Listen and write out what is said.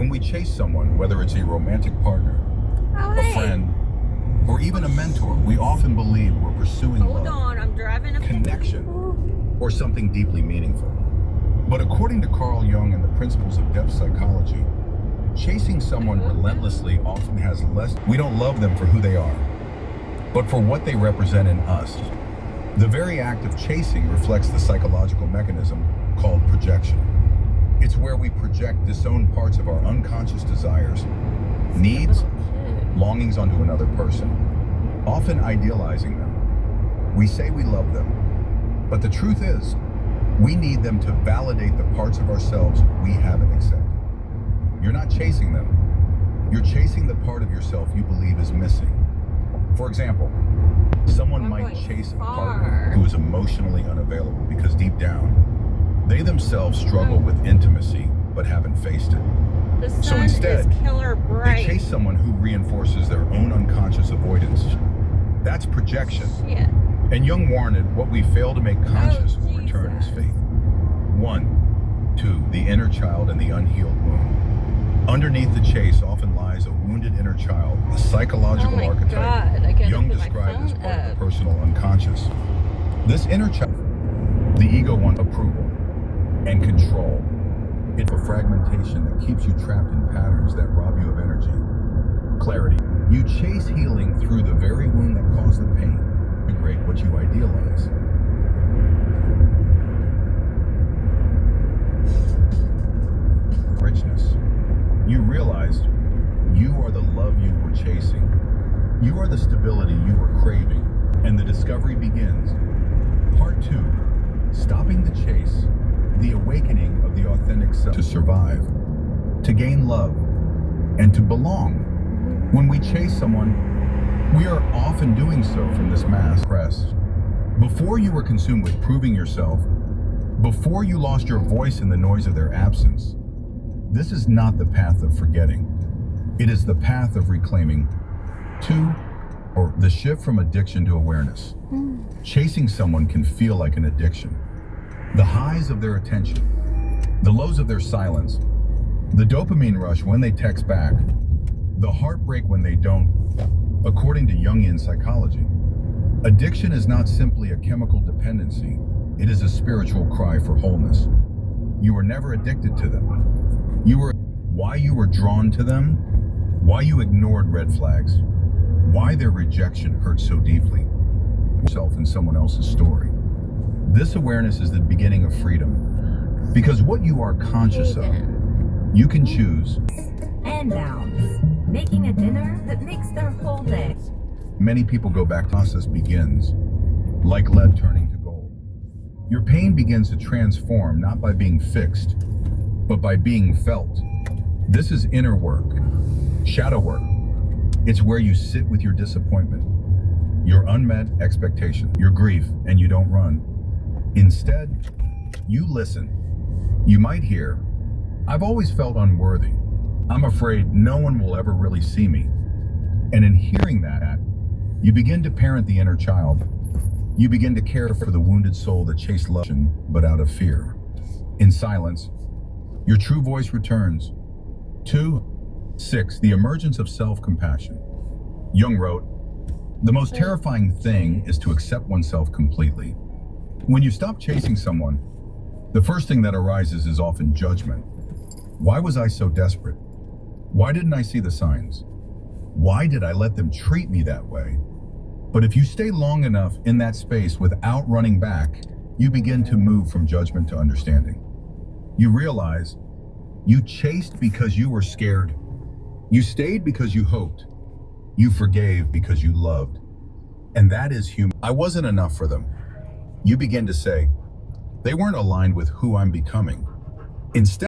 When we chase someone, whether it's a romantic partner, a friend, or even a mentor, we often believe we're pursuing Hold love, on, I'm driving a connection, or something deeply meaningful. But according to Carl Jung and the principles of depth psychology, chasing someone relentlessly often has less. We don't love them for who they are, but for what they represent in us. The very act of chasing reflects the psychological mechanism called projection. It's where we project disowned parts of our unconscious desires, needs, longings onto another person, often idealizing them. We say we love them, but the truth is, we need them to validate the parts of ourselves we haven't accepted. You're not chasing them. You're chasing the part of yourself you believe is missing. For example, someone might chase a partner who is emotionally unavailable because deep down, they themselves struggle with intimacy but haven't faced it. The sun So instead, is killer bright. they chase someone who reinforces their own unconscious avoidance. That's projection. Shit. And Jung warned, what we fail to make conscious will return as fate. 1, 2, the inner child and the unhealed wound. Underneath the chase often lies a wounded inner child, a psychological archetype Jung described as part of the personal unconscious. This inner child, the ego wants approval and control. It's a fragmentation that keeps you trapped in patterns that rob you of energy, clarity. You chase healing through the very wound that caused the pain. Integrate what you idealize. Richness. You realized you are the love you were chasing. You are the stability you were craving. And the discovery begins. Part 2. Stopping the chase. The awakening of the authentic self. To survive. To gain love. And to belong. When we chase someone, we are often doing so from this mask crest. Before you were consumed with proving yourself, before you lost your voice in the noise of their absence, this is not the path of forgetting. It is the path of reclaiming. 2, or the shift from addiction to awareness. Chasing someone can feel like an addiction. The highs of their attention, the lows of their silence, the dopamine rush when they text back, the heartbreak when they don't. According to Jungian psychology, addiction is not simply a chemical dependency, it is a spiritual cry for wholeness. You were never addicted to them. You were why you were drawn to them, why you ignored red flags, why their rejection hurt so deeply. Yourself in someone else's story. This awareness is the beginning of freedom. Because what you are conscious of, you can choose. And nouns. Making a dinner that makes their whole day. Many people go back to the process begins, like lead turning to gold. Your pain begins to transform not by being fixed, but by being felt. This is inner work, shadow work. It's where you sit with your disappointment, your unmet expectation, your grief, and you don't run. Instead, you listen. You might hear, I've always felt unworthy. I'm afraid no one will ever really see me. And in hearing that, you begin to parent the inner child. You begin to care for the wounded soul that chased love, but out of fear. In silence, your true voice returns. 2, 6, the emergence of self-compassion. Jung wrote, the most terrifying thing is to accept oneself completely. When you stop chasing someone, the first thing that arises is often judgment. Why was I so desperate? Why didn't I see the signs? Why did I let them treat me that way? But if you stay long enough in that space without running back, you begin to move from judgment to understanding. You realize you chased because you were scared. You stayed because you hoped. You forgave because you loved. And that is human. I wasn't enough for them. You begin to say, they weren't aligned with who I'm becoming. Instead,